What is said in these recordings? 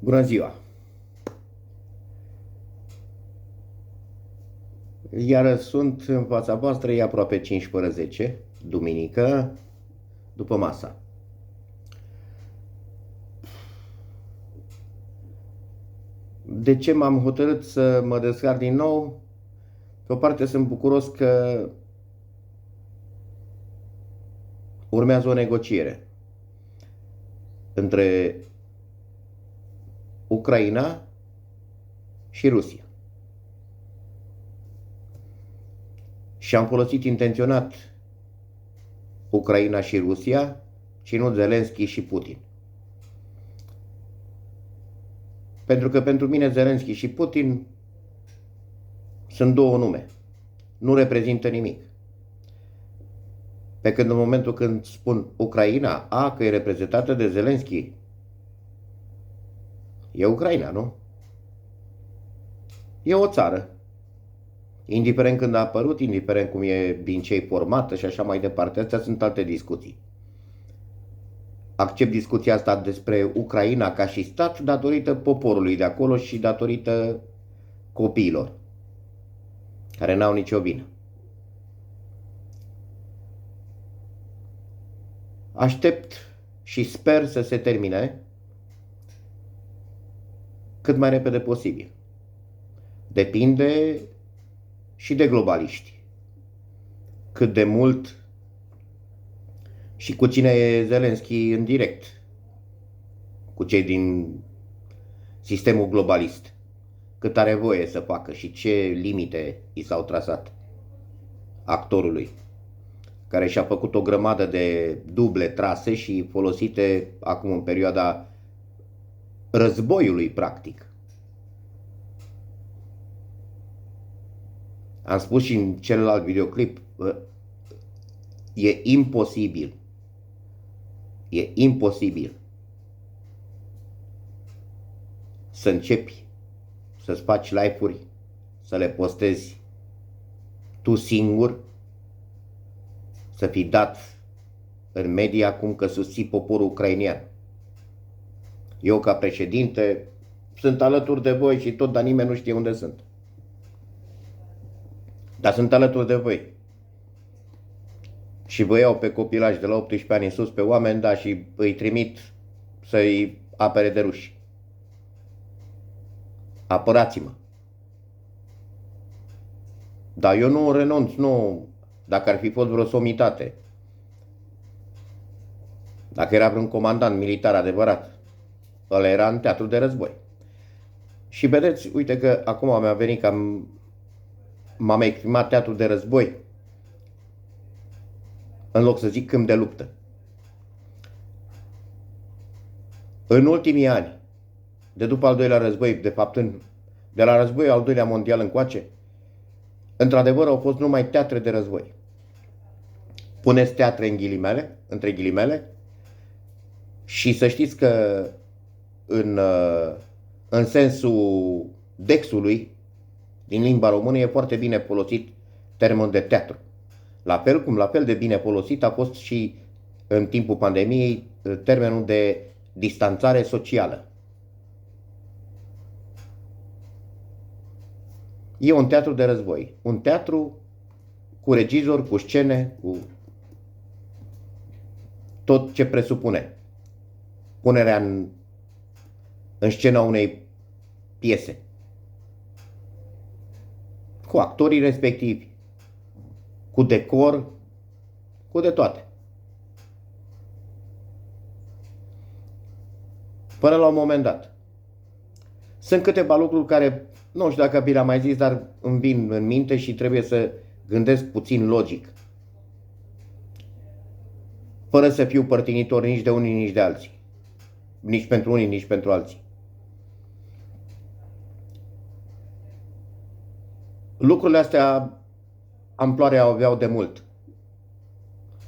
Bună ziua! Iar sunt în fața voastră, e aproape 5 fără 10, duminică, după masa. De ce m-am hotărât să mă descarc din nou? Pe o parte sunt bucuros că urmează o negociere între Ucraina și Rusia. Și am folosit intenționat Ucraina și Rusia și nu Zelenski și Putin. Pentru că pentru mine Zelenski și Putin sunt două nume. Nu reprezintă nimic. Pe când în momentul când spun Ucraina, că e reprezentată de Zelenski, e Ucraina, nu? E o țară. Indiferent când a apărut, indiferent cum e din ce e formată și așa mai departe, astea sunt alte discuții. Accept discuția asta despre Ucraina ca și stat datorită poporului de acolo și datorită copiilor, care n-au nicio vină. Aștept și sper să se termine cât mai repede posibil. Depinde și de globaliști. Cât de mult și cu cine e Zelenski în direct. Cu cei din sistemul globalist. Cât are voie să facă și ce limite i s-au trasat actorului, care și-a făcut o grămadă de duble trase și folosite acum în perioada războiului, practic. Am spus și în celălalt videoclip, e imposibil să începi să-ți faci live-uri, să le postezi tu singur, să fii dat în media acum că susții poporul ucrainean. Eu ca președinte sunt alături de voi și tot, dar nimeni nu știe unde sunt. Dar sunt alături de voi. Și vă iau pe copilași de la 18 ani în sus, pe oameni, da, și îi trimit să-i apere de ruși. Apărați-mă. Dar eu nu renunț, nu, dacă ar fi fost vreo somitate. Dacă era vreun comandant militar adevărat, ăla era în teatru de război. Și vedeți, uite că acum mi-a venit că m-am exprimat teatru de război, în loc să zic câmp de luptă. În ultimii ani, de după al doilea război, de fapt de la războiul al doilea mondial încoace, într-adevăr au fost numai teatre de război. Puneți teatre în ghilimele, între ghilimele, și să știți că în sensul dexului, din limba română, e foarte bine folosit termenul de teatru. La fel de bine folosit a fost și în timpul pandemiei termenul de distanțare socială. E un teatru de război. Un teatru cu regizor, cu scene, cu tot ce presupune punerea în scena unei piese. Cu actorii respectivi, cu decor, cu de toate. Până la un moment dat. Sunt câteva lucruri care, nu știu dacă vi le-am mai zis, dar îmi vin în minte și trebuie să gândesc puțin logic. Fără să fiu părtinitor nici de unii, nici de alții. Nici pentru unii, nici pentru alții. Lucrurile astea amploare aveau de mult.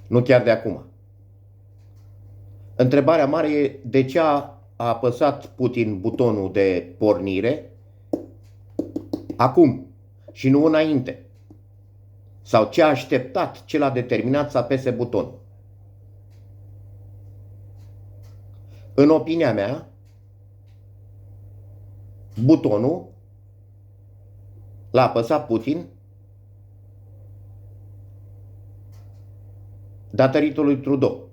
Nu chiar de acum. Întrebarea mare e de ce a apăsat Putin butonul de pornire acum și nu înainte. Sau ce a așteptat, ce l-a determinat să apese butonul. În opinia mea, butonul, l-a apăsat Putin datorită lui Trudeau.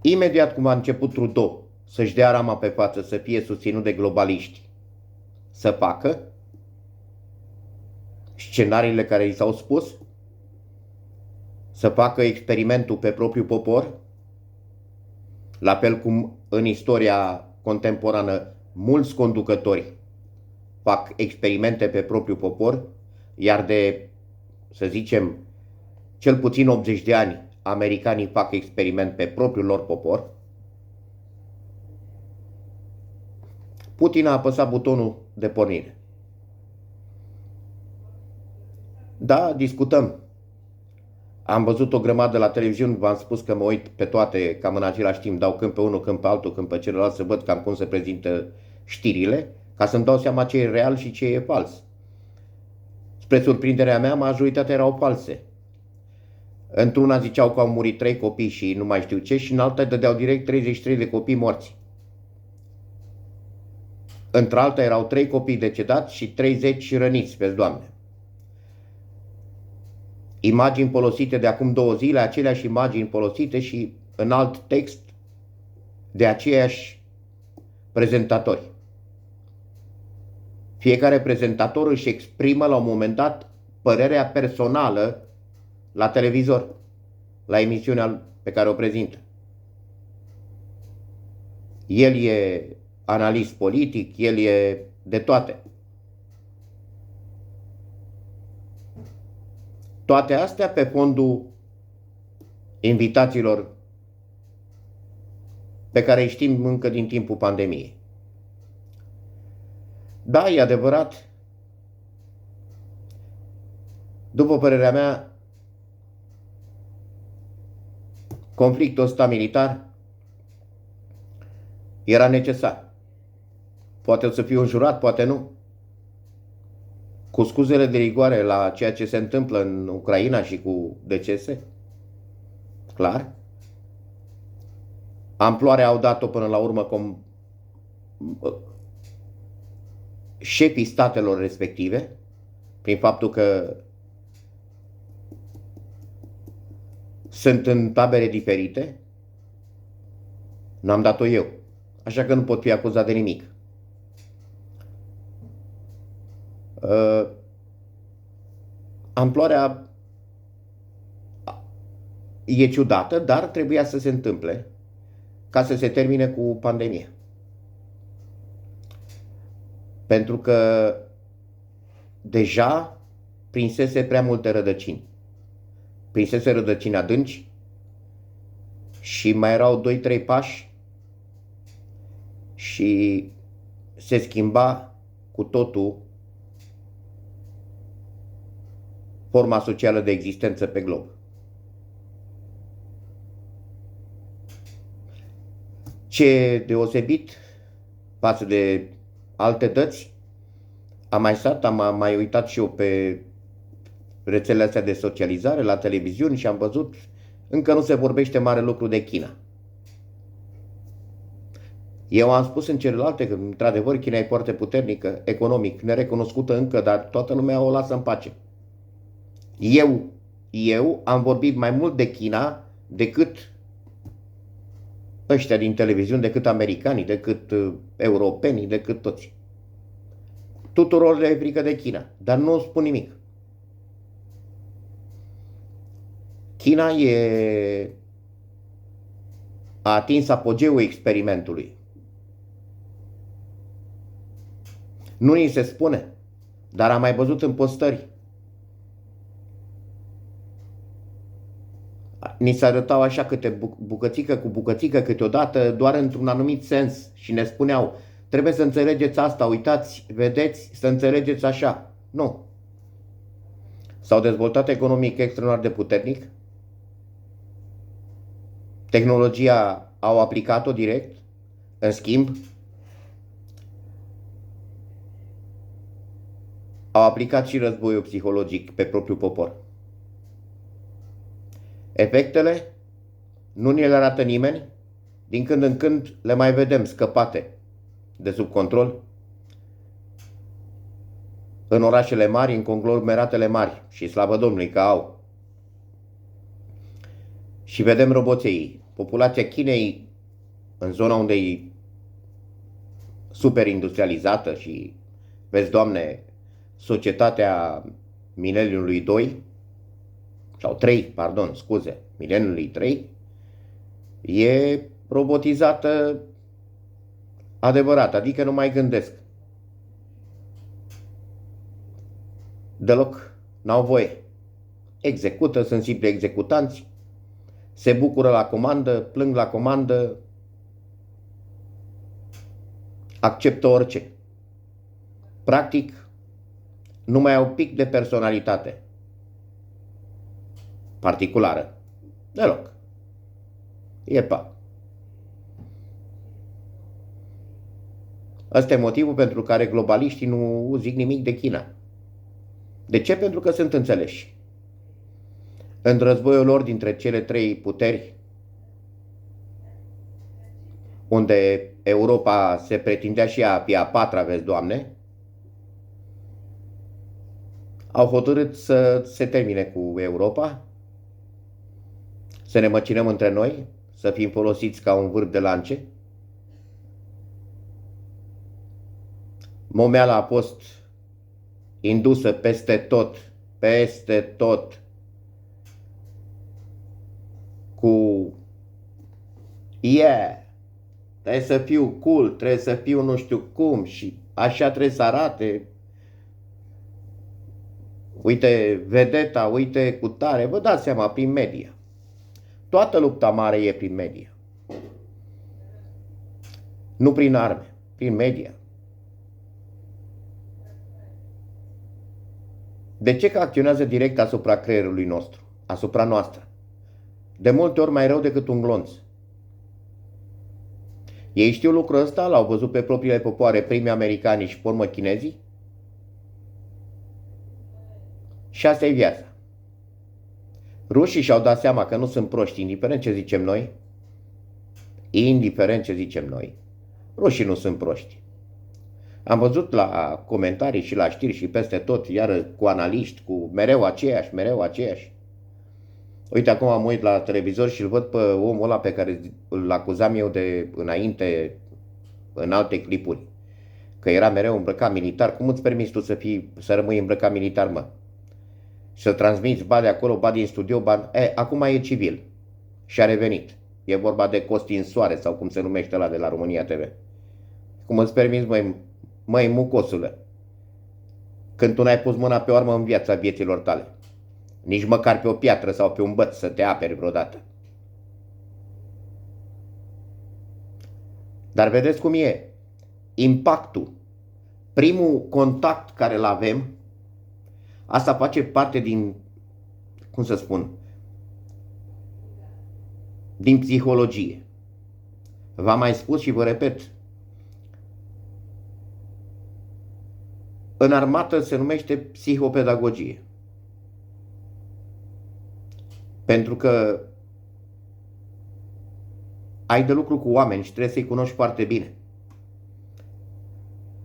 Imediat cum a început Trudeau să-și dea rama pe față, să fie susținut de globaliști, să facă scenariile care i s-au spus, să facă experimentul pe propriul popor, la fel cum în istoria contemporană mulți conducători fac experimente pe propriul popor, iar de, să zicem, cel puțin 80 de ani, americanii fac experiment pe propriul lor popor. Putin a apăsat butonul de pornire. Da, discutăm. Am văzut o grămadă la televiziune, v-am spus că mă uit pe toate, cam în același timp, dau când pe unul, când pe altul, când pe celălalt, să văd cam cum se prezintă știrile, ca să-mi dau seama ce e real și ce e fals. Spre surprinderea mea, majoritatea erau false. Într-una ziceau că au murit 3 copii și nu mai știu ce, și în alta dădeau direct 33 de copii morți. Într-alta erau 3 copii decedați și 30 răniți, pe Doamne. Imagini folosite de acum 2 zile, aceleași imagini folosite și în alt text de aceiași prezentatori. Fiecare prezentator își exprimă la un moment dat părerea personală la televizor, la emisiunea pe care o prezintă. El e analist politic, el e de toate. Toate astea pe fondul invitațiilor pe care îi știm încă din timpul pandemiei. Da, e adevărat. După părerea mea, conflictul ăsta militar era necesar. Poate o să fiu înjurat, poate nu. Cu scuzele de rigoare la ceea ce se întâmplă în Ucraina și cu decese, clar. Amploarea au dat-o până la urmă șefii statelor respective, prin faptul că sunt în tabere diferite. N-am dat-o eu, așa că nu pot fi acuzat de nimic. Amploarea e ciudată, dar trebuia să se întâmple ca să se termine cu pandemia. Pentru că deja prinsese prea multe rădăcini. Prinsese rădăcini adânci și mai erau 2-3 pași și se schimba cu totul forma socială de existență pe glob. Ce e deosebit față de alte dăți, am mai uitat și eu pe rețelele astea de socializare, la televiziuni, și am văzut, încă nu se vorbește mare lucru de China. Eu am spus în celelalte că, într-adevăr, China e foarte puternică, economic, nerecunoscută încă, dar toată lumea o lasă în pace. Eu am vorbit mai mult de China decât ăștia din televiziuni, decât americanii, decât europenii, decât toți. Tuturor le e frică de China, dar nu spun nimic. China a atins apogeul experimentului. Nu ni se spune, dar am mai văzut în postări. Ni se arătau așa câte bucățică cu bucățică câteodată, doar într-un anumit sens, și ne spuneau: trebuie să înțelegeți asta, uitați, vedeți, să înțelegeți așa. Nu. S-au dezvoltat economic extraordinar de puternic. Tehnologia au aplicat-o direct. În schimb, au aplicat și războiul psihologic pe propriul popor. Efectele Nu ne le arată nimeni, din când în când le mai vedem scăpate de sub control în orașele mari, în conglomeratele mari și slavă Domnului că au. Și vedem roboței. Populația Chinei, în zona unde e super industrializată și, vezi, Doamne, societatea mileniului 2 sau 3, pardon, scuze, mileniului 3, e robotizată adevărat, adică nu mai gândesc. Deloc, n-au voie. Execută, sunt simpli executanți, se bucură la comandă, plâng la comandă, acceptă orice. Practic, nu mai au pic de personalitate particulară. Deloc. Iepa. Ăsta e motivul pentru care globaliștii nu zic nimic de China. De ce? Pentru că sunt înțeleși. În războiul lor dintre cele trei puteri, unde Europa se pretindea și ea pe a patra, vezi, Doamne, au hotărât să se termine cu Europa, să ne măcinăm între noi, să fim folosiți ca un vârf de lance. Momeala a fost indusă peste tot, cu trebuie să fiu cool, trebuie să fiu nu știu cum și așa trebuie să arate. Uite vedeta, uite cutare, vă dați seama, prin media. Toată lupta mare e prin media. Nu prin arme, prin media. De ce? Că acționează direct asupra creierului nostru, asupra noastră. De multe ori mai rău decât un glonț. Ei știu lucrul ăsta, l-au văzut pe propriile popoare, primii americani și pe urmă chinezii. Și asta e viața. Rușii și-au dat seama că nu sunt proști, indiferent ce zicem noi. Indiferent ce zicem noi. Rușii nu sunt proști. Am văzut la comentarii și la știri și peste tot, iar cu analiști, cu mereu aceiași. Uite, acum am uit la televizor și îl văd pe omul ăla pe care îl acuzam eu de înainte în alte clipuri. Că era mereu îmbrăcat militar. Cum îți permiți tu să rămâi îmbrăcat militar, mă? Să transmiți ba de acolo, ba din studio, ba... acum e civil. Și a revenit. E vorba de Costin Soare sau cum se numește ăla de la România TV. Cum îți permiți, măi mucosule, când tu n-ai pus mâna pe o armă în viața vieților tale? Nici măcar pe o piatră sau pe un băț să te aperi vreodată. Dar vedeți cum e. Impactul, primul contact care îl avem, asta face parte din, cum să spun, din psihologie. V-am mai spus și vă repet, în armată se numește psihopedagogie. Pentru că ai de lucru cu oameni și trebuie să-i cunoști foarte bine.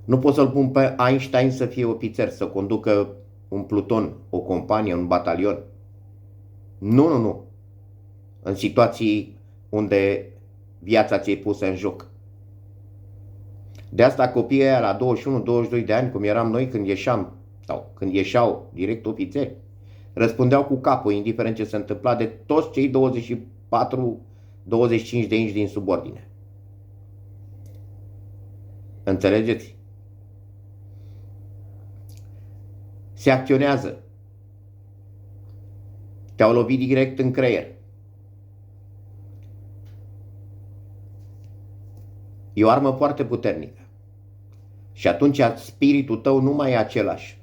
Nu poți să-l pun pe Einstein să fie ofițer, să conducă un pluton, o companie, un batalion. Nu. În situații unde viața ți-e pusă în joc. De asta copiii aia la 21-22 de ani, cum eram noi când ieșeam, sau când ieșeau direct ofițeri, răspundeau cu capul, indiferent ce se întâmpla, de toți cei 24-25 de inci din subordine. Înțelegeți? Se acționează. Te-au lovit direct în creier. E o armă foarte puternică. Și atunci spiritul tău nu mai e același.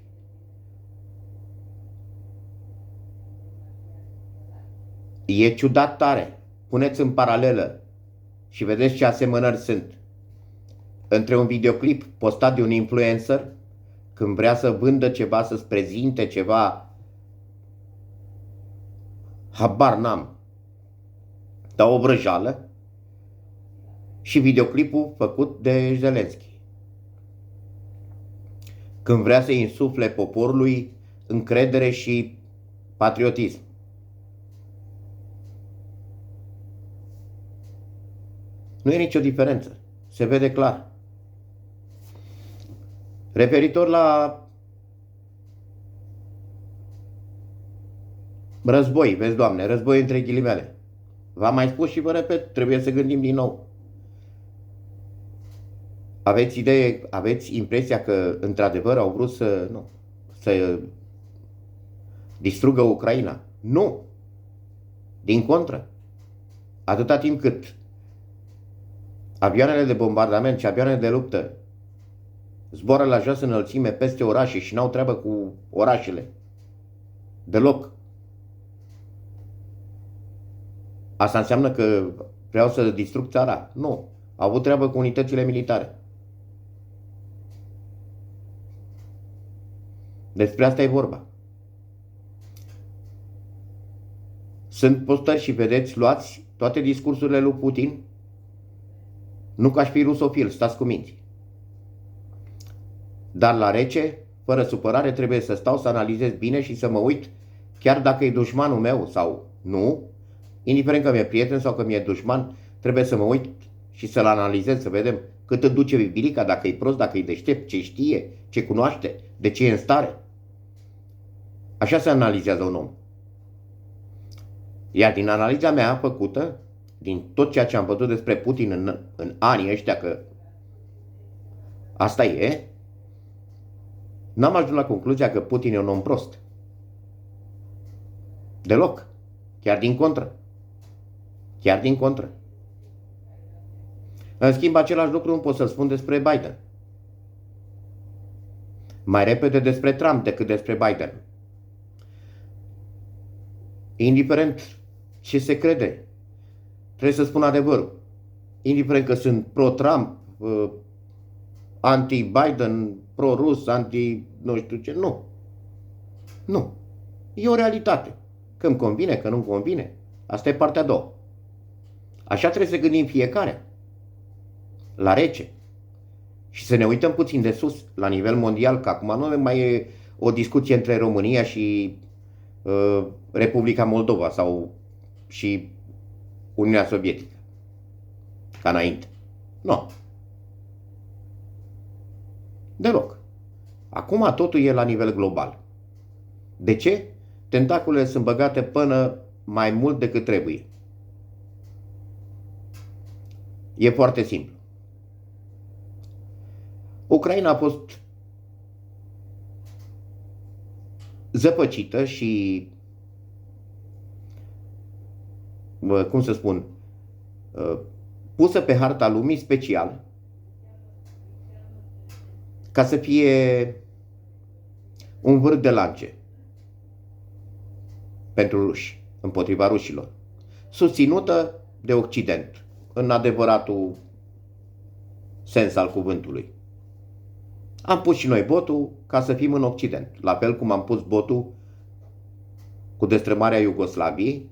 E ciudat tare. Puneți în paralelă și vedeți ce asemănări sunt. Între un videoclip postat de un influencer, când vrea să vândă ceva, să-ți prezinte ceva, habar n-am. Dar o vrăjală și videoclipul făcut de Zelenski. Când vrea să insufle poporului încredere și patriotism. Nu e nicio diferență. Se vede clar. Referitor la război, vezi, Doamne, război între ghilimele. V-am mai spus și vă repet, trebuie să gândim din nou. Aveți idee, aveți impresia că într-adevăr au vrut să distrugă Ucraina? Nu! Din contră. Atâta timp cât avioanele de bombardament și avioanele de luptă zboară la jos înălțime peste orașe și n-au treabă cu orașele deloc, asta înseamnă că vreau să distrug țara? Nu. Au avut treabă cu unitățile militare. Despre asta e vorba. Sunt postări și vedeți, luați toate discursurile lui Putin. Nu că aș fi rusofil, stați cu minți. Dar la rece, fără supărare, trebuie să stau să analizez bine și să mă uit, chiar dacă e dușmanul meu sau nu, indiferent că mi-e prieten sau că mi-e dușman, trebuie să mă uit și să-l analizez, să vedem cât îți duce bibilica, dacă e prost, dacă e deștept, ce știe, ce cunoaște, de ce e în stare. Așa se analizează un om. Iar din analiza mea făcută, din tot ceea ce am văzut despre Putin în anii ăștia, că asta e, n-am ajuns la concluzia că Putin e un om prost. Deloc. Chiar din contră. Chiar din contră. În schimb, același lucru nu pot să spun despre Biden. Mai repede despre Trump decât despre Biden. Indiferent ce se crede, trebuie să spun adevărul. Indiferent că sunt pro-Trump, anti-Biden, pro-rus, anti-nu știu ce, nu. Nu. E o realitate. Că îmi convine, că nu-mi convine. Asta e partea a doua. Așa trebuie să gândim fiecare. La rece. Și să ne uităm puțin de sus, la nivel mondial, că acum nu mai e o discuție între România și Republica Moldova sau și Uniunea Sovietică. Ca înainte. Nu. Deloc. Acum totul e la nivel global. De ce? Tentaculele sunt băgate până mai mult decât trebuie. E foarte simplu. Ucraina a fost zăpăcită și, cum să spun, pusă pe harta lumii special ca să fie un vârf de lance pentru ruși, împotriva rușilor, susținută de Occident, în adevăratul sens al cuvântului. Am pus și noi botul ca să fim în Occident, la fel cum am pus botul cu destrămarea Iugoslaviei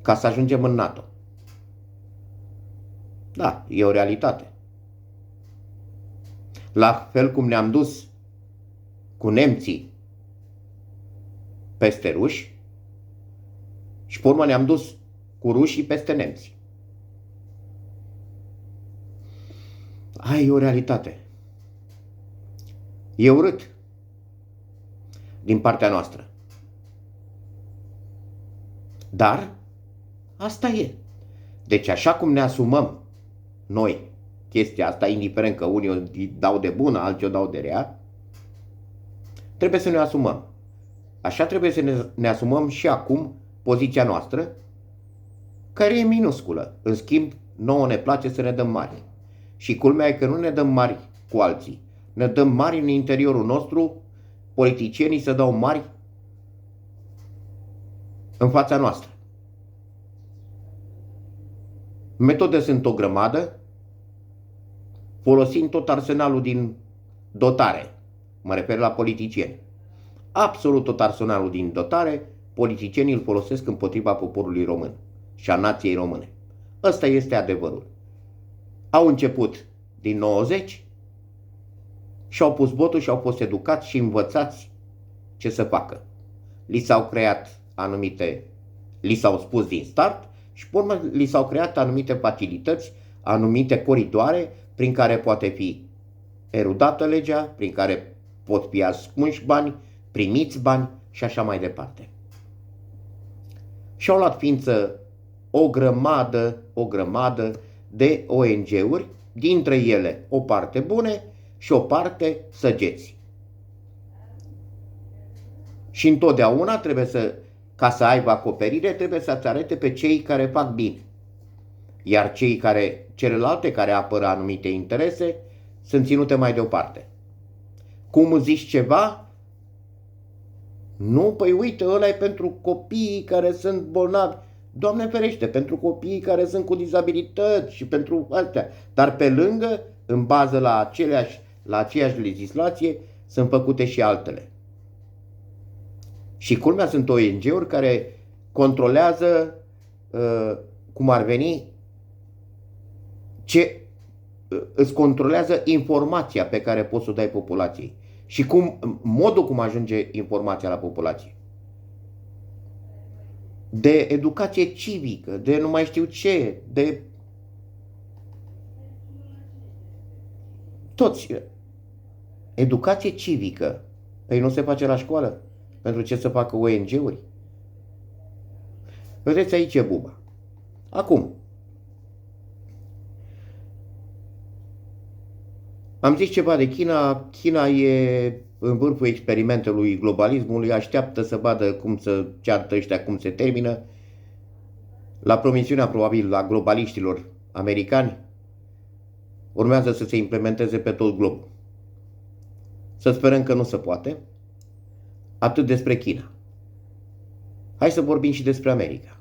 ca să ajungem în NATO. Da, e o realitate. La fel cum ne-am dus cu nemții peste ruși și pe urmă ne-am dus cu rușii peste nemți. Aia e o realitate. E urât din partea noastră. Dar asta e. Deci așa cum ne asumăm noi chestia asta, indiferent că unii o dau de bună, alții o dau de rea, trebuie să ne asumăm. Așa trebuie să ne asumăm și acum poziția noastră, care e minusculă. În schimb, nouă ne place să ne dăm mari. Și culmea e că nu ne dăm mari cu alții. Ne dăm mari în interiorul nostru, politicienii se dau mari în fața noastră. Metode sunt o grămadă, folosind tot arsenalul din dotare. Mă refer la politicieni. Absolut tot arsenalul din dotare, politicienii îl folosesc împotriva poporului român. și a nației române. Ăsta este adevărul. Au început din 90 și au pus botul și au fost educați și învățați ce să facă. Li s-au creat anumite, li s-au spus din start și pe urmă li s-au creat anumite facilități, anumite coridoare prin care poate fi erudată legea, prin care pot fi ascunși bani, primiți bani și așa mai departe. Și au luat ființă o grămadă de ONG-uri, dintre ele o parte bune și o parte săgeți. Și întotdeauna trebuie ca să aibă acoperire, trebuie să-ți arate pe cei care fac bine. Iar celelalte care apără anumite interese sunt ținute mai deoparte. Cum zici ceva? Nu, păi uite, ăla e pentru copiii care sunt bolnavi. Doamne ferește, pentru copiii care sunt cu dizabilități și pentru astea. Dar pe lângă, în bază la aceeași legislație, sunt făcute și altele. Și culmea sunt ONG-uri care controlează, cum ar veni, îți controlează informația pe care poți să o dai populației. Și modul cum ajunge informația la populație. De educație civică, de nu mai știu ce, de toți. Educație civică. Păi nu se face la școală. Pentru ce să facă ONG-uri? Vedeți, aici e buba. Acum, am zis ceva de China. China e în vârful experimentului globalismului, așteaptă să vadă cum se ceartă ăștia, cum se termină. La promisiunea probabil a globaliștilor americani, urmează să se implementeze pe tot globul. Să sperăm că nu se poate. Atât despre China. Hai să vorbim și despre America.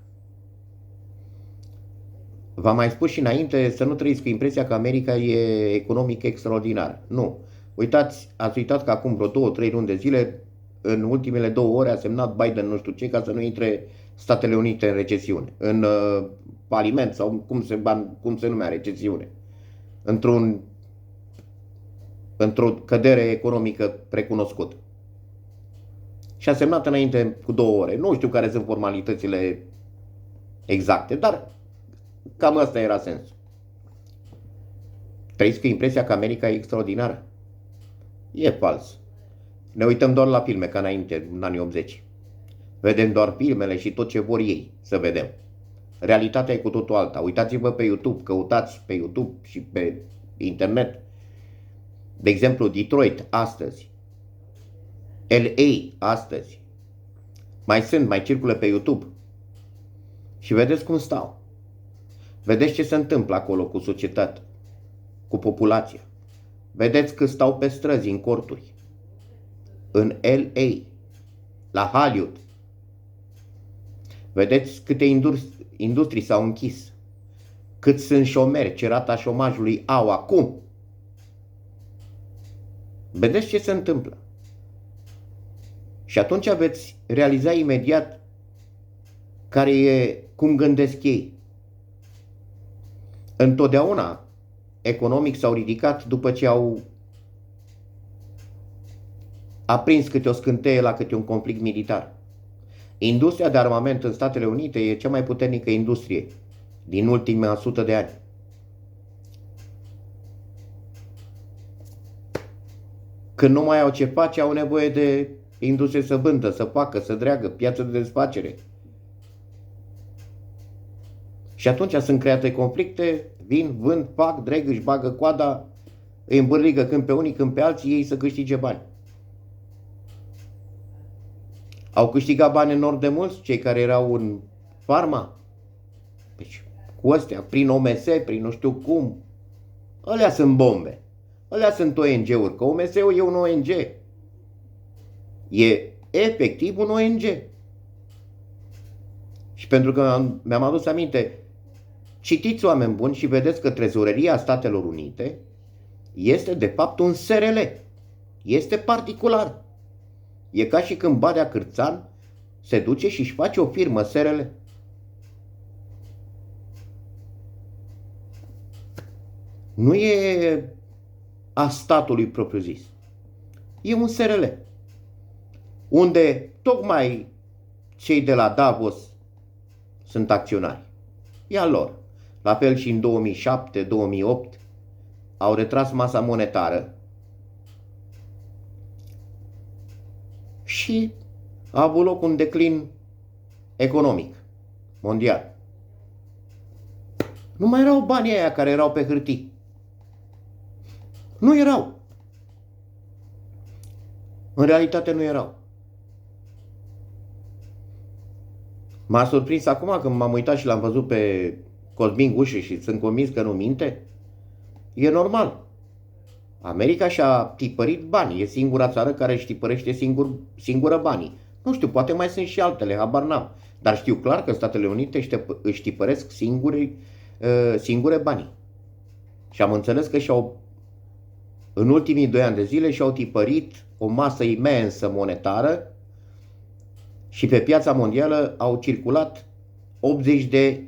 V-am mai spus și înainte să nu trăiți cu impresia că America e economic extraordinar. Nu. Ați uitat că acum vreo 2-3 luni de zile, în ultimele 2 ore, a semnat Biden nu știu ce ca să nu intre Statele Unite în recesiune, în faliment sau cum se numea, recesiune. Într-o cădere economică precunoscută. Și a semnat înainte cu 2 ore. Nu știu care sunt formalitățile exacte, dar cam ăsta era sensul. Trăiți cu impresia că America e extraordinară? E fals. Ne uităm doar la filme ca înainte, în anii 80. Vedem doar filmele și tot ce vor ei să vedem. Realitatea e cu totul alta. Uitați-vă pe YouTube, căutați pe YouTube și pe internet. De exemplu, Detroit astăzi, LA astăzi. Mai circulă pe YouTube. Și vedeți cum stau. Vedeți ce se întâmplă acolo cu societatea, cu populația. Vedeți că stau pe străzi, în corturi. În LA, la Hollywood. Vedeți câte industrii s-au închis. Cât sunt șomeri, ce rata șomajului au acum. Vedeți ce se întâmplă. Și atunci veți realiza imediat care e cum gândesc ei. Întotdeauna economic s-au ridicat după ce au aprins câte o scânteie la câte un conflict militar. Industria de armament în Statele Unite e cea mai puternică industrie din ultimii 100 de ani. Când nu mai au ce face, au nevoie de industrie să vândă, să facă, să dreagă, piață de desfacere. Și atunci sunt create conflicte, vin, vând, fac, dreg, își bagă coada, îi îmbârligă când pe unii, când pe alții, ei să câștige bani. Au câștigat bani enorm de mulți cei care erau în farma. Deci, cu astea, prin OMS, prin nu știu cum. Alea sunt bombe. Alea sunt ONG-uri, că OMS-ul e un ONG. E efectiv un ONG. Și pentru că mi-am adus aminte, citiți, oameni buni, și vedeți că Trezoreria Statelor Unite este de fapt un SRL. Este particular. E ca și când Badea Cârțan se duce și își face o firmă SRL. Nu e a statului propriu-zis. E un SRL, unde tocmai cei de la Davos sunt acționari. E al lor. La fel și în 2007-2008 au retras masa monetară și a avut loc un declin economic mondial. Nu mai erau banii aia care erau pe hârtii. Nu erau. În realitate nu erau. M-a surprins acum când m-am uitat și l-am văzut pe Cosmin Gușă și sunt convins că nu minte. E normal. America și-a tipărit banii. E singura țară care își tipărește singură banii. Nu știu, poate mai sunt și altele, habar n-am. Dar știu clar că Statele Unite își tipăresc singure banii. Și am înțeles că în ultimii 2 ani de zile și-au tipărit o masă imensă monetară și pe piața mondială au circulat 80 de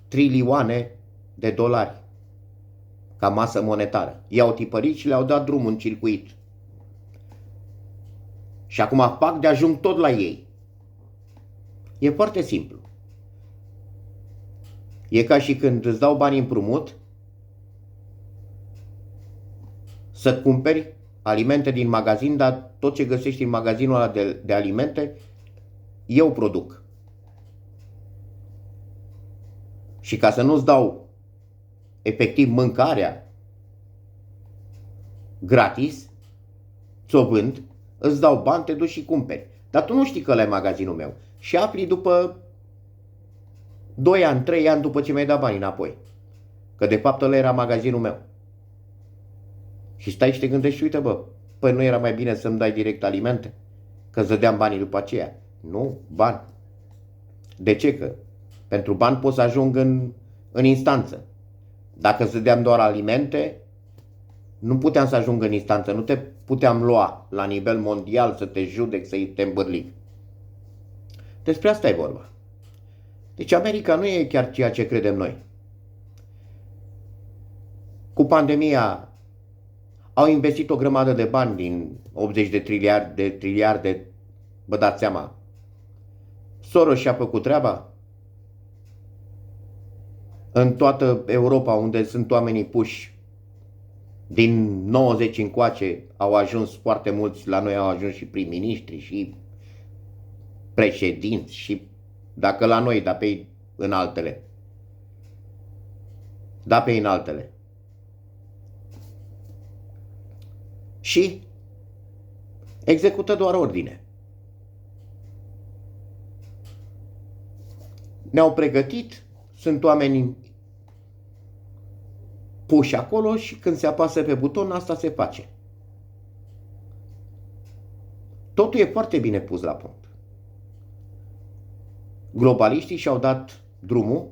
trilioane de dolari ca masă monetară. I-au tipărit și le-au dat drumul în circuit. Și acum fac de ajung tot la ei. E foarte simplu. E ca și când îți dau bani împrumut să cumperi alimente din magazin, dar tot ce găsești în magazinul ăla de alimente, eu produc. Și ca să nu-ți dau efectiv mâncarea gratis, ți-o vând, îți dau bani, te duci și cumperi. Dar tu nu știi că ăla e magazinul meu. Și afli după 2 ani, 3 ani după ce mi-ai dat banii înapoi. Că de fapt ăla era magazinul meu. Și stai și te gândești, uite bă, păi nu era mai bine să-mi dai direct alimente? Că îți dădeam banii după aceea. Nu, bani. De ce? Că pentru bani pot să ajung în instanță. Dacă îți dădeam doar alimente, nu puteam să ajung în instanță, nu te puteam lua la nivel mondial să te judec, să te îmbârlig. Despre asta e vorba. Deci America nu e chiar ceea ce credem noi. Cu pandemia au investit o grămadă de bani din 80 de triliarde, vă dați seama. Soros și-a făcut treaba. În toată Europa, unde sunt oamenii puși, din 90 încoace au ajuns foarte mulți, la noi au ajuns și prim-ministri și președinți și, dacă la noi, da pe în altele. Da pe în altele. Și execută doar ordine. Ne-au pregătit, sunt oameni puși acolo și când se apasă pe buton, asta se face. Totul e foarte bine pus la punct. Globaliștii și-au dat drumul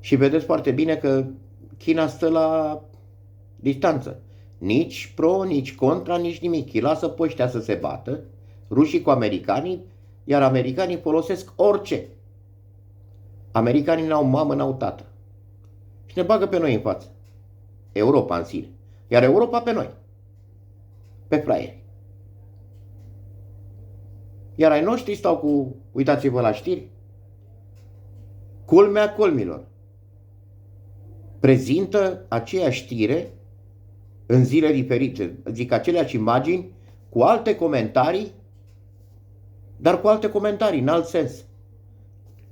și vedeți foarte bine că China stă la distanță. Nici pro, nici contra, nici nimic. Îi lasă pe ăștia să se bată, rușii cu americanii, iar americanii folosesc orice. Americanii n-au mamă, n-au tată. Și ne bagă pe noi în față. Europa în sine. Iar Europa pe noi. Pe fraieri. Iar ai noștri stau cu, uitați-vă la știri, culmea culmilor. Prezintă aceeași știre în zile diferite. Zic aceleași imagini cu alte comentarii, dar cu alte comentarii, în alt sens.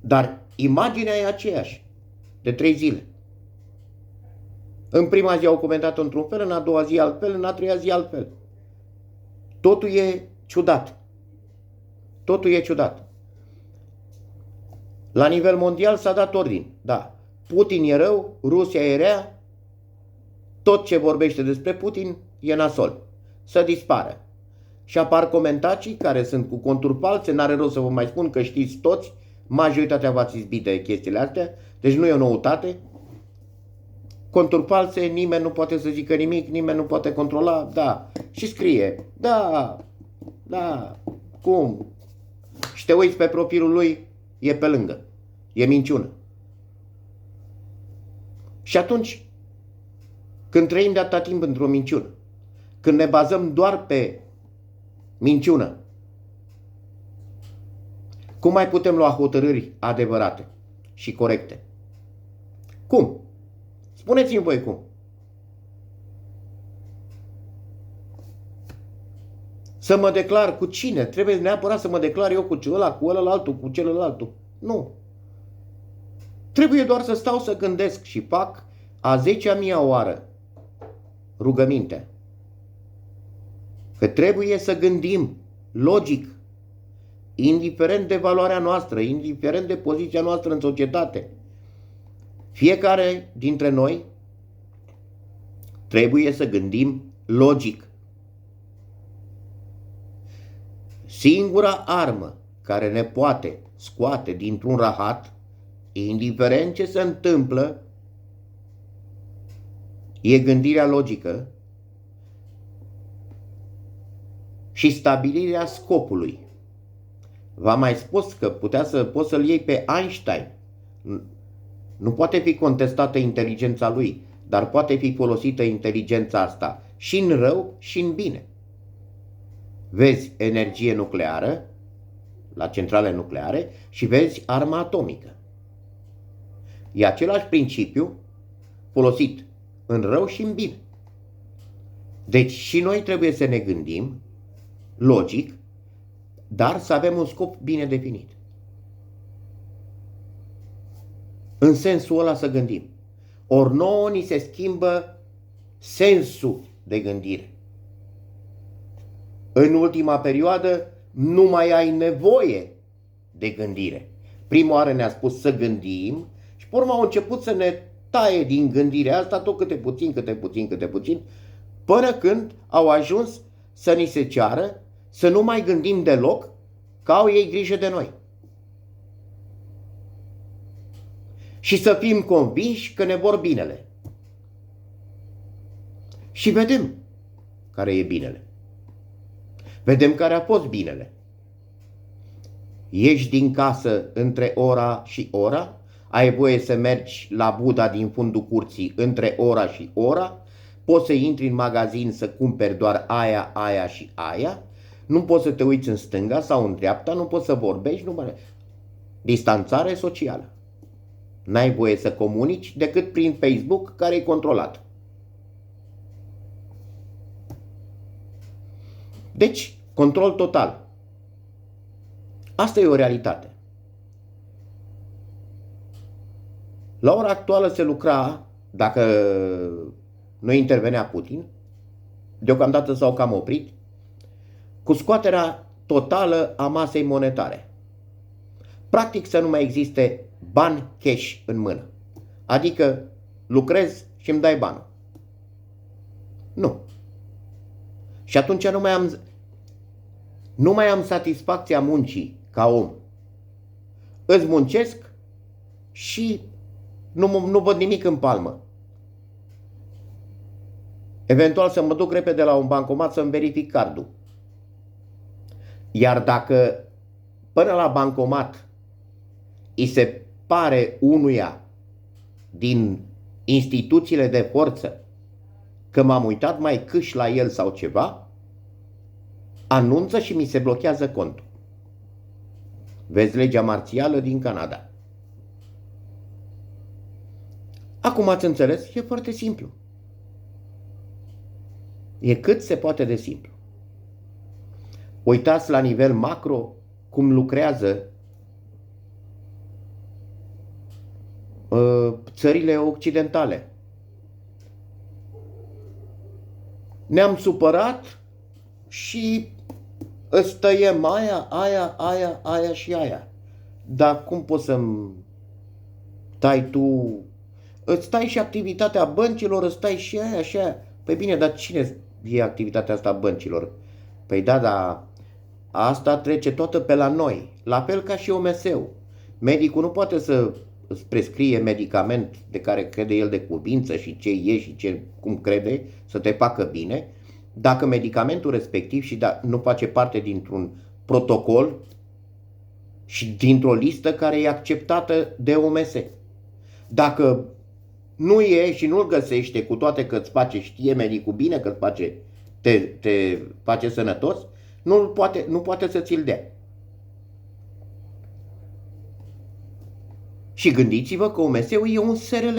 Dar imaginea e aceeași, de 3 zile. În prima zi au comentat într-un fel, în a doua zi altfel, în a treia zi altfel. Totul e ciudat. Totul e ciudat. La nivel mondial s-a dat ordin. Da, Putin e rău, Rusia e rea, tot ce vorbește despre Putin e nasol. Să dispară. Și apar comentarii care sunt cu conturi false, n-are rost să vă mai spun că știți toți, majoritatea v-ați izbit de chestiile astea, deci nu e o noutate. Conturi false, nimeni nu poate să zică nimic, nimeni nu poate controla, da. Și scrie, da, cum? Și te uiți pe profilul lui, e pe lângă, e minciună. Și atunci, când trăim de atâta timp într-o minciună, când ne bazăm doar pe minciună, cum mai putem lua hotărâri adevărate și corecte? Cum? Spuneți-mi voi cum. Să mă declar cu cine? Trebuie neapărat să mă declar eu cu ăla, cu ălălaltul, cu celălaltul. Nu. Trebuie doar să stau să gândesc și fac a 10.000-a oară rugămintea. Că trebuie să gândim logic, indiferent de valoarea noastră, indiferent de poziția noastră în societate. Fiecare dintre noi trebuie să gândim logic. Singura armă care ne poate scoate dintr-un rahat, indiferent ce se întâmplă, e gândirea logică și stabilirea scopului. V-am mai spus că poți să-l iei pe Einstein. Nu poate fi contestată inteligența lui, dar poate fi folosită inteligența asta și în rău și în bine. Vezi energie nucleară la centrale nucleare și vezi arma atomică. E același principiu folosit în rău și în bine. Deci și noi trebuie să ne gândim logic, dar să avem un scop bine definit. În sensul ăla să gândim. Ori nouă ni se schimbă sensul de gândire. În ultima perioadă nu mai ai nevoie de gândire. Prima oară ne-a spus să gândim și pe urmă au început să ne taie din gândirea asta tot câte puțin, până când au ajuns să ni se ceară să nu mai gândim deloc, că au ei grijă de noi. Și să fim convinși că ne vor binele. Și vedem care e binele. Vedem care a fost binele. Ieși din casă între ora și ora, ai voie să mergi la Buda din fundul curții între ora și ora, poți să intri în magazin să cumperi doar aia și aia, nu poți să te uiți în stânga sau în dreapta, nu poți să vorbești, distanțare socială. N-ai voie să comunici decât prin Facebook, care e controlat. Deci, control total. Asta e o realitate. La ora actuală se lucra, dacă nu intervenea Putin, deocamdată s-au cam oprit, cu scoaterea totală a masei monetare. Practic să nu mai existe bani cash în mână. Adică lucrez și îmi dai banul. Nu. Și atunci nu mai am satisfacția muncii ca om. Îți muncesc și nu văd nimic în palmă. Eventual să mă duc repede la un bancomat să-mi verific cardul. Iar dacă până la bancomat îi se pare unuia din instituțiile de forță că m-am uitat mai câși la el sau ceva, anunță și mi se blochează contul. Vezi legea marțială din Canada. Acum ați înțeles? E foarte simplu. E cât se poate de simplu. Uitați la nivel macro cum lucrează țările occidentale. Ne-am supărat și îți tăiem aia și aia. Dar cum poți să-mi tai tu? Îți tai și activitatea băncilor, îți tai și aia și aia. Păi bine, dar cine e activitatea asta a băncilor? Păi da, dar asta trece toată pe la noi. La fel ca și OMS-ul. Medicul nu poate să îți prescrie medicament de care crede el de cuvință și ce e și cum crede să te facă bine, dacă medicamentul respectiv nu face parte dintr-un protocol și dintr-o listă care e acceptată de OMS. Dacă nu e și nu-l găsește, cu toate că îți face, știe medicul bine că îți face, te face sănătos, nu poate să ți-l dea. Și gândiți-vă că OMS-ul e un SRL.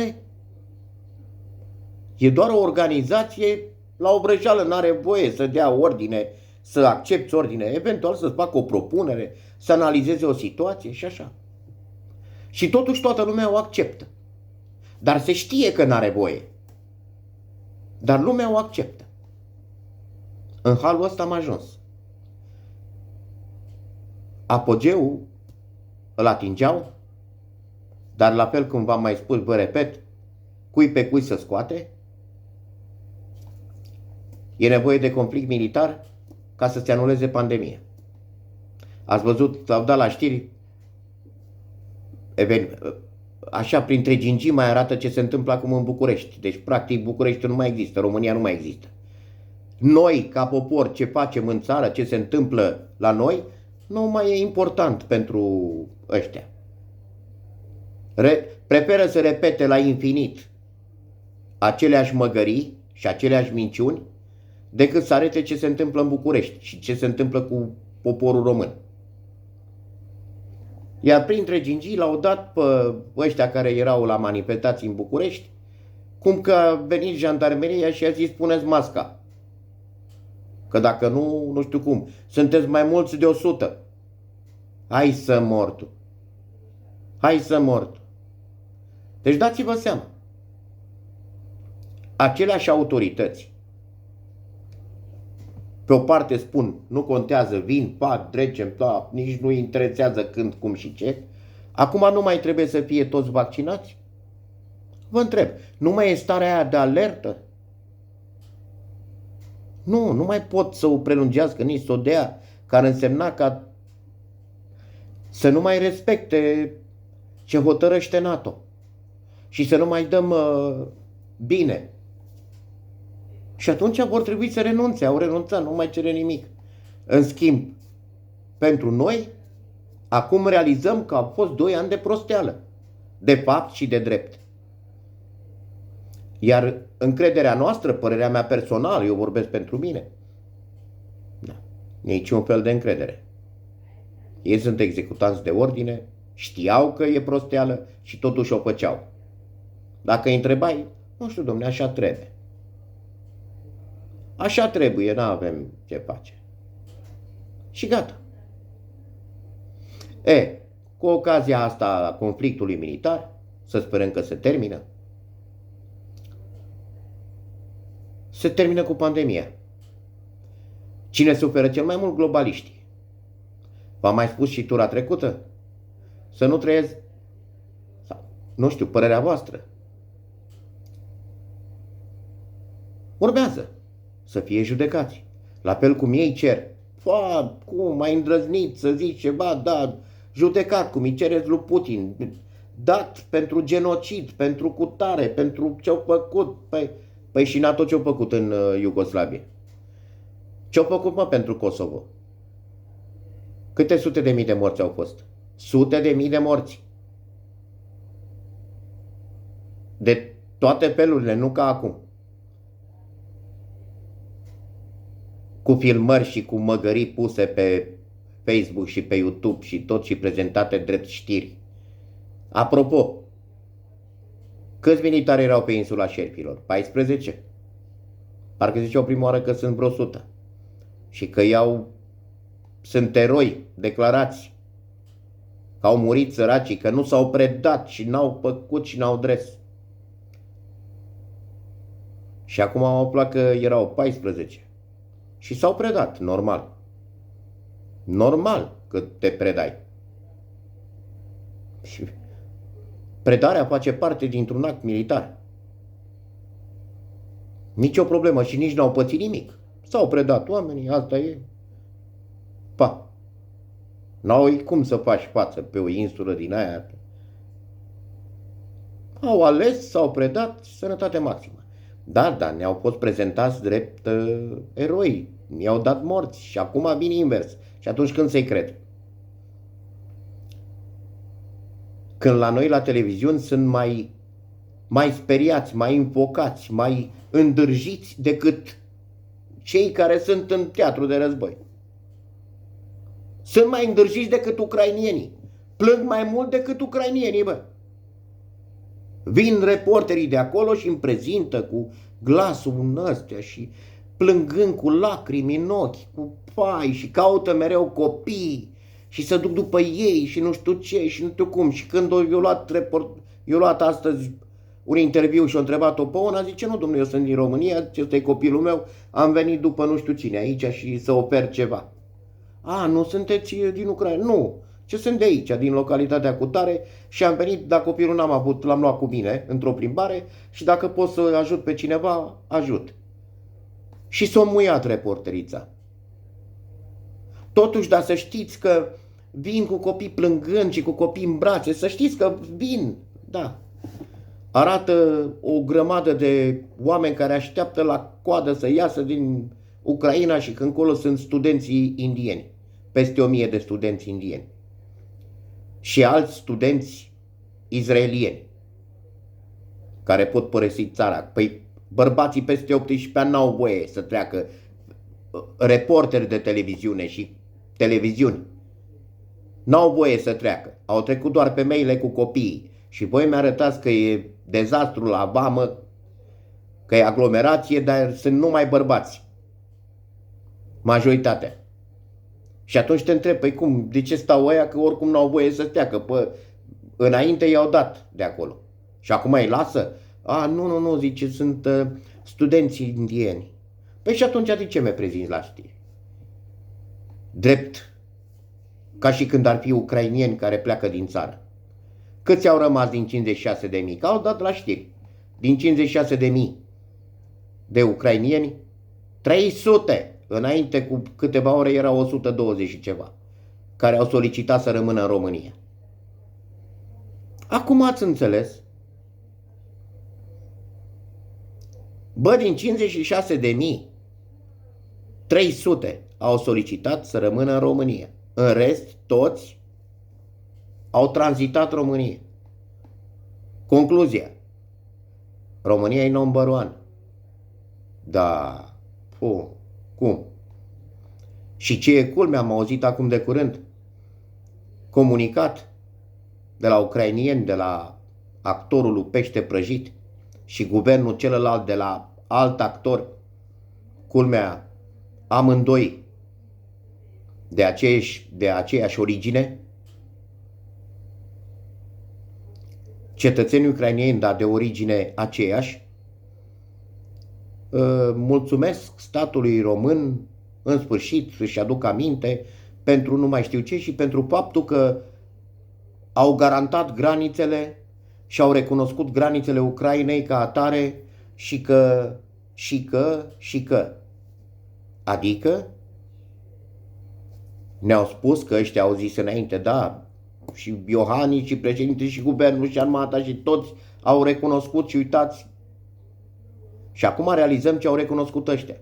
E doar o organizație la obrăjeală, n-are voie să dea ordine, să accepte ordine, eventual să-ți facă o propunere, să analizeze o situație și așa. Și totuși toată lumea o acceptă. Dar se știe că n-are voie. Dar lumea o acceptă. În halul ăsta am ajuns. Apogeul îl atingeau, dar la fel cum v-am mai spus, vă repet, cui pe cui să scoate. E nevoie de conflict militar ca să se anuleze pandemia. Ați văzut, au dat la știri, așa printre gingii mai arată ce se întâmplă acum în București. Deci practic București nu mai există, România nu mai există. Noi, ca popor, ce facem în țară, ce se întâmplă la noi, nu mai e important pentru ăștia. Preferă să repete la infinit aceleași măgării și aceleași minciuni decât să arate ce se întâmplă în București și ce se întâmplă cu poporul român. Iar printre gingii l-au dat pe ăștia care erau la manifestații în București, cum că a venit jandarmeria și a zis puneți masca. Că dacă nu, nu știu cum, sunteți mai mulți de 100. Hai să mor tu. Hai să mor tu. Deci dați-vă seama. Aceleași autorități pe o parte spun, nu contează, vin, fac, trecem, nici nu interesează când, cum și ce. Acum nu mai trebuie să fie toți vaccinați? Vă întreb, nu mai e starea aia de alertă? Nu mai pot să o prelungească, nici să o dea, care însemna ca să nu mai respecte ce hotărăște NATO și să nu mai dăm bine. Și atunci vor trebui să renunțe, au renunțat, nu mai cere nimic. În schimb, pentru noi, acum realizăm că au fost 2 ani de prosteală, de fapt și de drept. Iar încrederea noastră, părerea mea personală, eu vorbesc pentru mine, niciun fel de încredere. Ei sunt executanți de ordine, știau că e prosteală și totuși o făceau. Dacă îi întrebai, nu știu, domne, așa trebuie. Așa trebuie, n-avem ce face. Și gata. Cu ocazia asta a conflictului militar, să sperăm că se termină, se termină cu pandemia. Cine suferă cel mai mult? Globaliștii. V-am mai spus și tura trecută? Să nu trăiesc, sau, nu știu, părerea voastră. Urmează să fie judecați. La fel cum ei cer. Cum ai îndrăznit să zici ceva, da, judecat, cum îi cereți lui Putin, dat pentru genocid, pentru cutare, pentru ce-au făcut. Păi și NATO ce-au făcut în Iugoslavie? Ce-au făcut, mă, pentru Kosovo? Câte sute de mii de morți au fost? Sute de mii de morți. De toate felurile, nu ca acum. Cu filmări și cu măgării puse pe Facebook și pe YouTube și tot și prezentate drept știri. Apropo, câți militari erau pe insula Șerpilor? 14? Parcă ziceau prima oară că sunt vreo 100. Și că sunt eroi declarați. Că au murit săracii, că nu s-au predat și n-au făcut și n-au dres. Și acum au aflat că erau 14. Și s-au predat, normal. Normal că te predai. Și predarea face parte dintr-un act militar. Nici o problemă și nici n-au pățit nimic. S-au predat oamenii, asta e. N-au cum să faci față pe o insulă din aia. Au ales, s-au predat, sănătate maximă. Da, ne-au fost prezentați drept eroi, i-au dat morți și acum vine invers. Și atunci când să-i cred? Când la noi la televiziuni sunt mai mai speriați, mai infocați, mai îndârjiți decât cei care sunt în teatru de război. Sunt mai îndârjiți decât ucrainienii. Plâng mai mult decât ucrainienii, bă. Vin reporterii de acolo și îmi prezintă cu glasul în ăstea și plângând cu lacrimi în ochi, cu fai și caută mereu copii și se duc după ei și nu știu ce și nu știu cum. Și când eu luat astăzi un interviu și a întrebat-o pe una, zice, nu, domnule, eu sunt din România, ăsta e copilul meu, am venit după nu știu cine aici și să ofer ceva. A, nu sunteți din Ucraina? Nu. Ce sunt de aici, din localitatea cutare și am venit, dar copilul n-am avut, l-am luat cu mine într-o plimbare și dacă pot să ajut pe cineva, ajut. Și s-a muiat reporterița. Totuși, dar să știți că vin cu copii plângând și cu copii în brațe, să știți că vin, da. Arată o grămadă de oameni care așteaptă la coadă să iasă din Ucraina și că încolo sunt studenții indieni. Peste 1000 de studenți indieni. Și alți studenți izraelieni care pot părăsi țara. Păi bărbații peste 18 ani n-au voie să treacă, reporteri de televiziune și televiziuni n-au voie să treacă. Au trecut doar femeile cu copiii. Și voi mi-arătați că e dezastru la vamă, că e aglomerație, dar sunt numai bărbați. Majoritatea. Și atunci te întreb, păi cum, de ce stau ăia că oricum n-au voie să steacă? Păi, înainte i-au dat de acolo. Și acum îi lasă? A, nu, zice, sunt studenții indieni. Păi și atunci de ce mi prezinți la știri? Drept, ca și când ar fi ucrainieni care pleacă din țară. Câți au rămas din 56.000? Că au dat la știri. Din 56.000 de ucrainieni, 300. Înainte cu câteva ore erau 120 și ceva care au solicitat să rămână în România. Acum ați înțeles? Bă, din 56.000, 300 au solicitat să rămână în România. În rest, toți au tranzitat România. Concluzia. România e number one. Da, cum? Și ce e culmea, am auzit acum de curând, comunicat de la ucrainieni, de la actorul lui Pește Prăjit și guvernul celălalt de la alt actor, culmea, amândoi de aceeași origine, cetățenii ucrainieni, dar de origine aceeași, mulțumesc statului român, în sfârșit își aduc aminte, pentru nu mai știu ce și pentru faptul că au garantat granițele și au recunoscut granițele Ucrainei ca atare și că. Adică ne-au spus că ăștia au zis înainte, da, și Iohannis și președintele și guvernul și armata și toți au recunoscut și uitați. Și acum realizăm ce au recunoscut ăștia.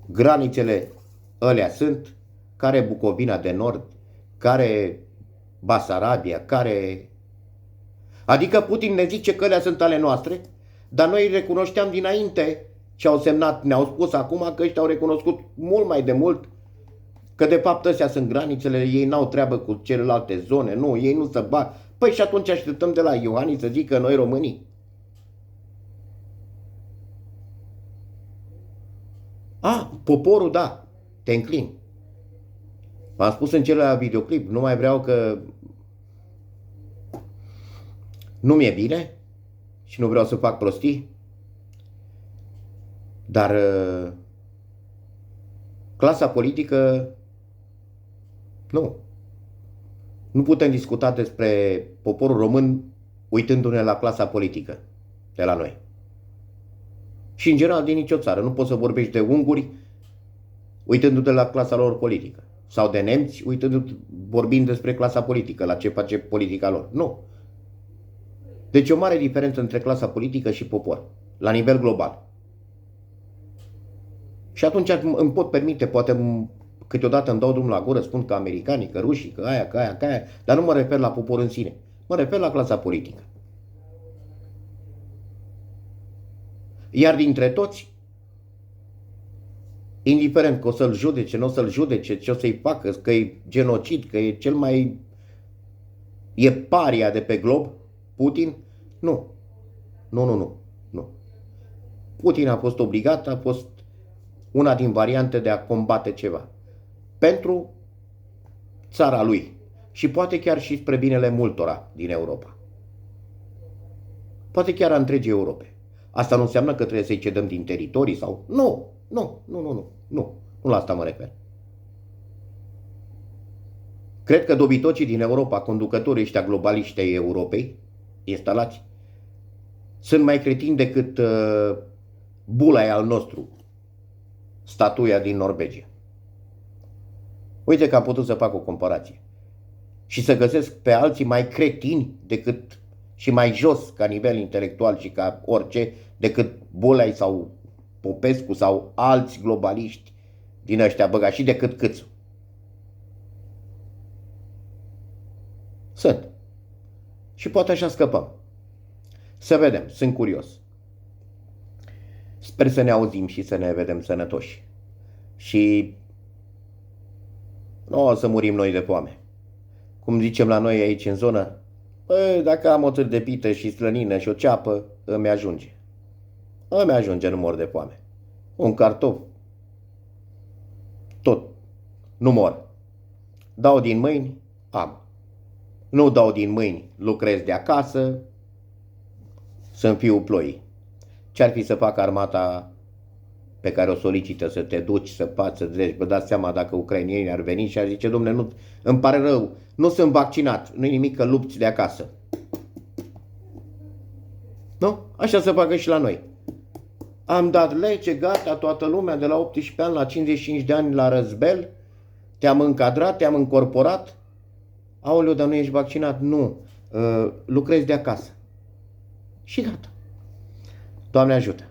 Granițele alea sunt, care Bucovina de Nord, care Basarabia, care... Adică Putin ne zice că alea sunt ale noastre, dar noi recunoșteam dinainte ce au semnat, ne-au spus acum că ăștia au recunoscut mult mai de mult că de fapt astea sunt granițele, ei n-au treabă cu celelalte zone, nu, ei nu se bat. Păi și atunci așteptăm de la Iohannis să zică noi românii. Poporul, da, te înclin. V-am spus în celălalt videoclip, nu mai vreau că nu mi-e bine și nu vreau să fac prostii, dar clasa politică, nu putem discuta despre poporul român uitându-ne la clasa politică de la noi. Și în general din nicio țară. Nu poți să vorbești de unguri uitându-te la clasa lor politică. Sau de nemți vorbind despre clasa politică, la ce face politica lor. Nu. Deci o mare diferență între clasa politică și popor, la nivel global. Și atunci îmi pot permite, poate câteodată îmi dau drumul la gură, spun că americanii, că rușii, că aia, dar nu mă refer la popor în sine. Mă refer la clasa politică. Iar dintre toți, indiferent că o să-l judece, nu o să-l judece, ce o să-i facă, că e genocid, că e cel mai... e paria de pe glob, Putin, nu. Nu. Putin a fost obligat, a fost una din variante de a combate ceva. Pentru țara lui. Și poate chiar și spre binele multora din Europa. Poate chiar a întregii Europe. Asta nu înseamnă că trebuie să-i cedăm din teritorii sau... Nu la asta mă refer. Cred că dobitocii din Europa, conducătorii ăștia globaliști ai Europei, instalați, sunt mai cretini decât Bulai al nostru, statuia din Norvegia. Uite că am putut să fac o comparație. Și să găsesc pe alții mai cretini decât și mai jos ca nivel intelectual și ca orice decât Bulai sau Popescu sau alți globaliști din ăștia băgați și decât Câțu. Sunt. Și poate așa scăpăm. Să vedem, sunt curios. Sper să ne auzim și să ne vedem sănătoși. Și nu o să murim noi de foame. Cum zicem la noi aici în zonă, dacă am o târ de pită și slănină și o ceapă, îmi ajunge. Îmi ajunge, nu mor de foame. Un cartof, tot, nu mor. Dau din mâini, am. Nu dau din mâini, lucrez de acasă, să-mi fiu ploii. Ce-ar fi să fac armata pe care o solicită, să te duci, să faci, să dregi? Vă dați seama dacă ucrainienii ar veni și ar zice, dom'le, nu, îmi pare rău, nu sunt vaccinat, nu-i nimic că lupți de acasă. Nu? Așa se facă și la noi. Am dat lege, gata, toată lumea de la 18 ani la 55 de ani la răzbel, te-am încadrat, te-am încorporat. Aoleu, dar nu ești vaccinat? Nu. Lucrezi de acasă. Și gata. Doamne ajută!